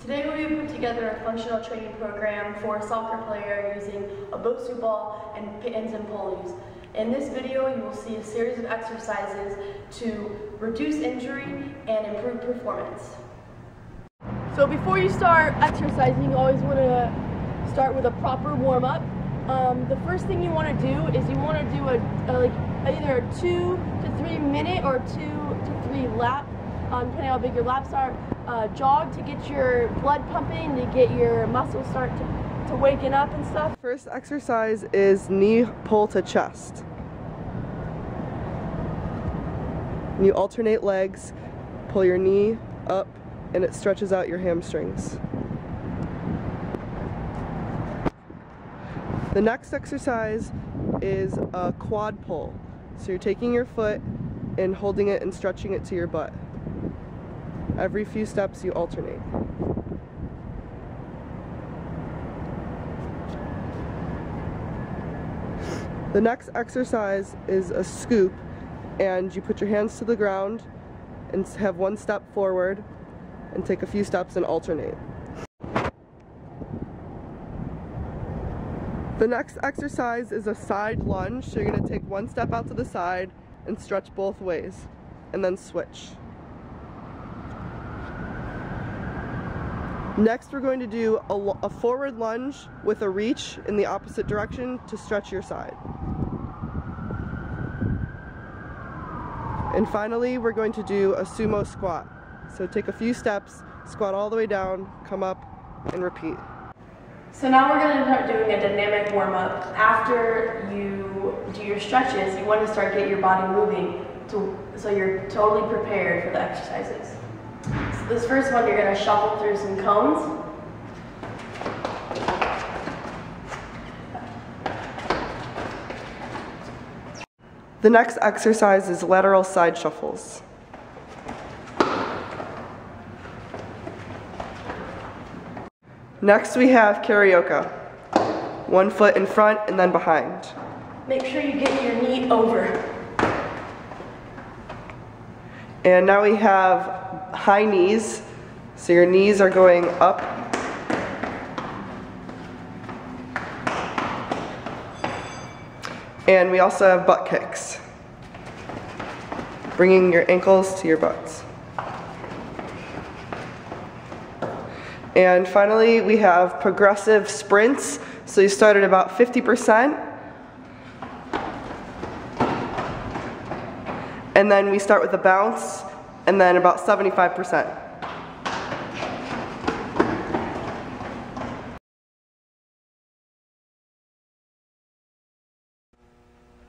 Today we put together a functional training program for a soccer player using a Bosu ball and pins and pulleys. In this video you will see a series of exercises to reduce injury and improve performance. So before you start exercising, you always want to start with a proper warm-up. The first thing you want to do is you want to do either a 2 to 3 minute or 2 to 3 lap, depending on how big your laps are, jog to get your blood pumping, to get your muscles start to waken up and stuff. First exercise is knee pull to chest. You alternate legs, pull your knee up, and it stretches out your hamstrings. The next exercise is a quad pull. So you're taking your foot and holding it and stretching it to your butt. Every few steps you alternate. The next exercise is a scoop, and you put your hands to the ground and have one step forward and take a few steps and alternate. The next exercise is a side lunge. So you're going to take one step out to the side and stretch both ways, and then switch. Next we're going to do a forward lunge with a reach in the opposite direction to stretch your side. And finally we're going to do a sumo squat. So take a few steps, squat all the way down, come up, and repeat. So now we're going to start doing a dynamic warm-up. After you do your stretches, you want to start getting your body moving so you're totally prepared for the exercises. So this first one, you're going to shuffle through some cones. The next exercise is lateral side shuffles. Next we have karaoke. One foot in front and then behind. Make sure you get your knee over. And now we have high knees. So your knees are going up. And we also have butt kicks. Bringing your ankles to your butts. And finally, we have progressive sprints. So you start at about 50%. And then we start with a bounce, and then about 75%.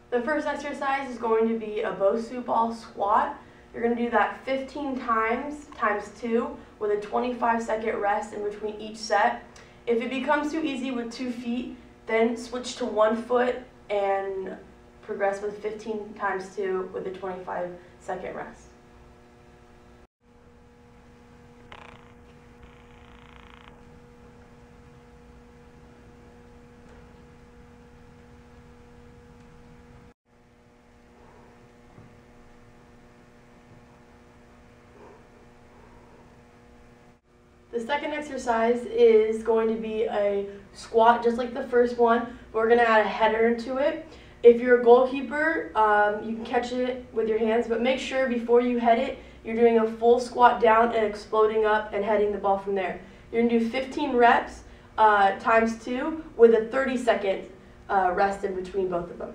The first exercise is going to be a Bosu ball squat. You're going to do that 15 times, times 2, with a 25-second rest in between each set. If it becomes too easy with 2 feet, then switch to 1 foot and progress with 15 times 2 with a 25-second rest. The second exercise is going to be a squat just like the first one, but we're going to add a header to it. If you're a goalkeeper, you can catch it with your hands, but make sure before you head it, you're doing a full squat down and exploding up and heading the ball from there. You're going to do 15 reps times 2 with a 30-second rest in between both of them.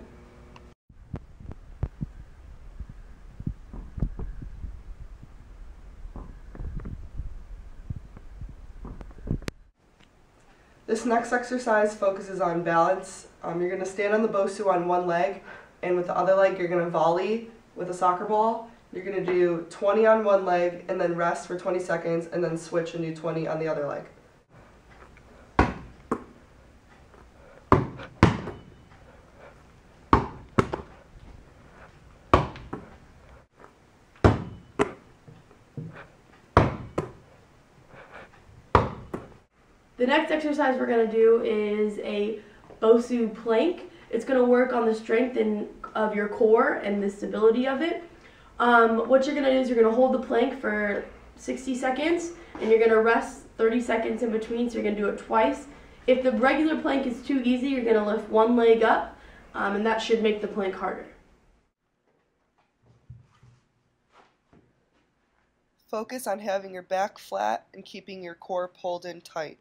This next exercise focuses on balance. You're going to stand on the Bosu on one leg, and with the other leg you're going to volley with a soccer ball. You're going to do 20 on one leg, and then rest for 20 seconds, and then switch and do 20 on the other leg. The next exercise we're going to do is a Bosu plank. It's going to work on the strength of your core and the stability of it. What you're going to do is you're going to hold the plank for 60 seconds and you're going to rest 30 seconds in between, so you're going to do it twice. If the regular plank is too easy, you're going to lift one leg up, and that should make the plank harder. Focus on having your back flat and keeping your core pulled in tight.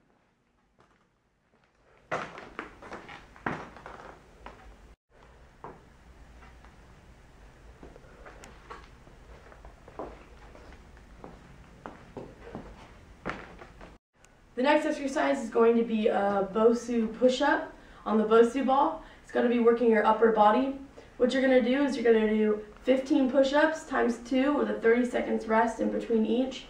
The next exercise is going to be a BOSU push-up on the BOSU ball. It's going to be working your upper body. What you're going to do is you're going to do 15 push-ups times 2 with a 30 seconds rest in between each.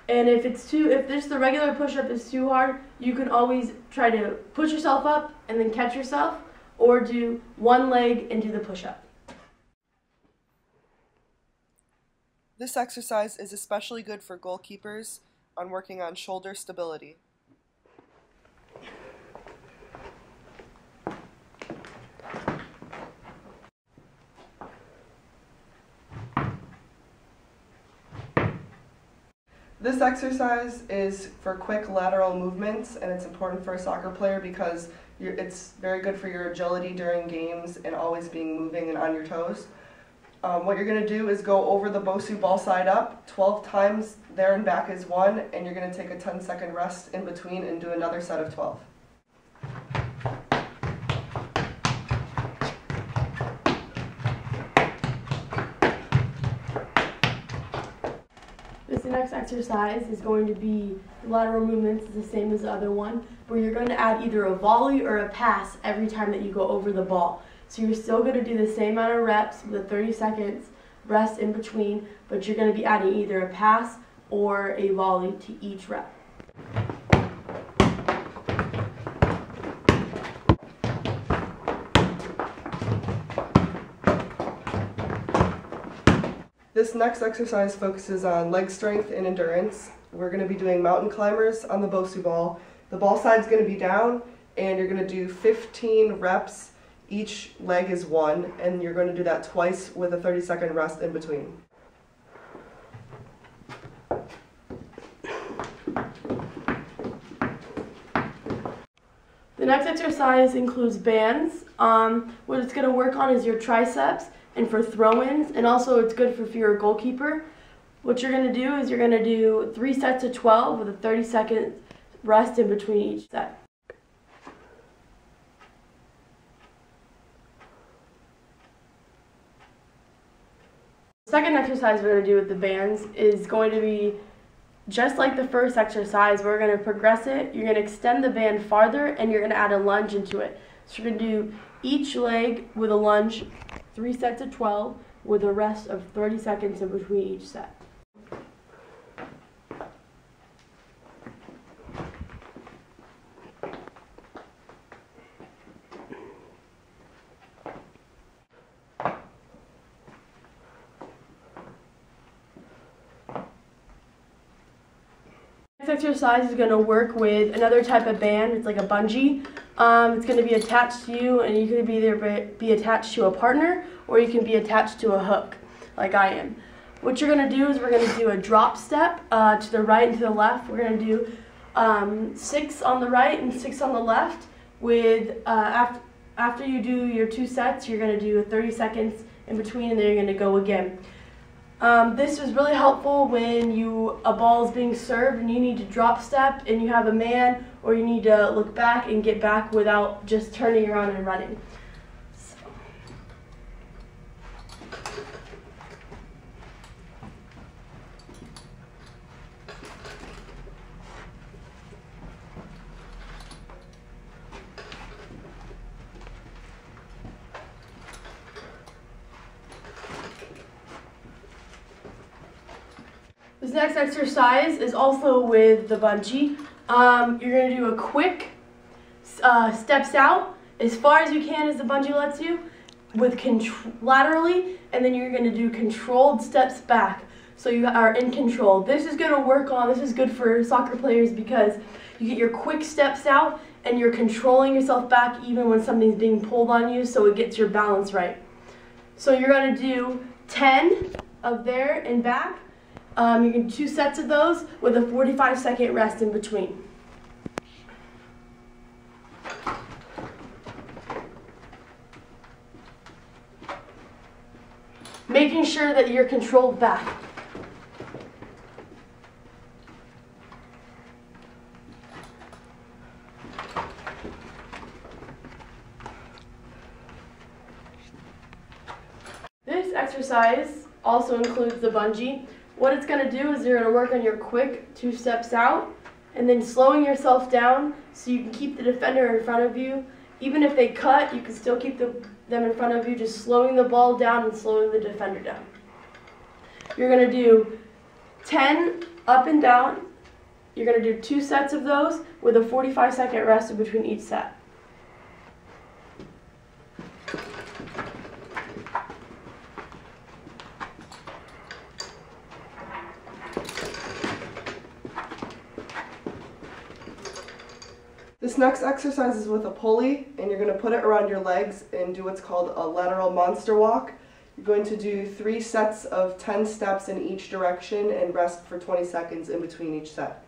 And if just the regular push-up is too hard, you can always try to push yourself up and then catch yourself, or do one leg and do the push-up. This exercise is especially good for goalkeepers on working on shoulder stability. This exercise is for quick lateral movements, and it's important for a soccer player because it's very good for your agility during games and always being moving and on your toes. What you're going to do is go over the BOSU ball side up 12 times, there and back is 1, and you're going to take a 10-second rest in between and do another set of 12. This next exercise is going to be lateral movements, the same as the other one, where you're going to add either a volley or a pass every time that you go over the ball. So you're still going to do the same amount of reps with a 30 seconds rest in between, but you're going to be adding either a pass or a volley to each rep. This next exercise focuses on leg strength and endurance. We're going to be doing mountain climbers on the BOSU ball. The ball side's going to be down, and you're going to do 15 reps. Each leg is 1, and you're going to do that twice with a 30-second rest in between. The next exercise includes bands. What it's going to work on is your triceps and for throw-ins, and also it's good if you're a goalkeeper. What you're going to do is you're going to do 3 sets of 12 with a 30-second rest in between each set. The second exercise we're going to do with the bands is going to be just like the first exercise. We're going to progress it. You're going to extend the band farther, and you're going to add a lunge into it. So you're going to do each leg with a lunge, 3 sets of 12 with a rest of 30 seconds in between each set. This exercise is going to work with another type of band. It's like a bungee. It's going to be attached to you, and you can either be attached to a partner or you can be attached to a hook, like I am. What you're going to do is we're going to do a drop step to the right and to the left. We're going to do 6 on the right and 6 on the left. With after you do your 2 sets, you're going to do 30 seconds in between, and then you're going to go again. This is really helpful when a ball is being served and you need to drop step and you have a man, or you need to look back and get back without just turning around and running. This next exercise is also with the bungee. You're going to do a quick steps out as far as you can as the bungee lets you, with laterally, and then you're going to do controlled steps back, so you are in control. This is going to work on, this is good for soccer players because you get your quick steps out and you're controlling yourself back even when something's being pulled on you, so it gets your balance right. So you're going to do 10 of there and back, You can do 2 sets of those with a 45-second rest in between. Making sure that you're controlled back. This exercise also includes the bungee. What it's going to do is you're going to work on your quick 2 steps out and then slowing yourself down so you can keep the defender in front of you. Even if they cut, you can still keep them in front of you, just slowing the ball down and slowing the defender down. You're going to do 10 up and down. You're going to do 2 sets of those with a 45-second rest in between each set. This next exercise is with a pulley, and you're going to put it around your legs and do what's called a lateral monster walk. You're going to do 3 sets of 10 steps in each direction and rest for 20 seconds in between each set.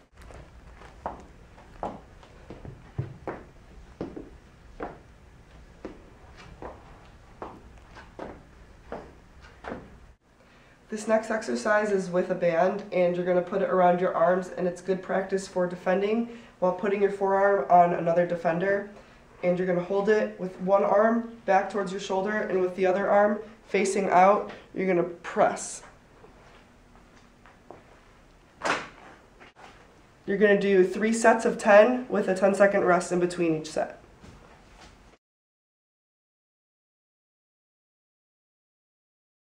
This next exercise is with a band, and you're going to put it around your arms, and it's good practice for defending while putting your forearm on another defender. And you're going to hold it with one arm back towards your shoulder, and with the other arm facing out, you're going to press. You're going to do 3 sets of 10 with a 10-second rest in between each set.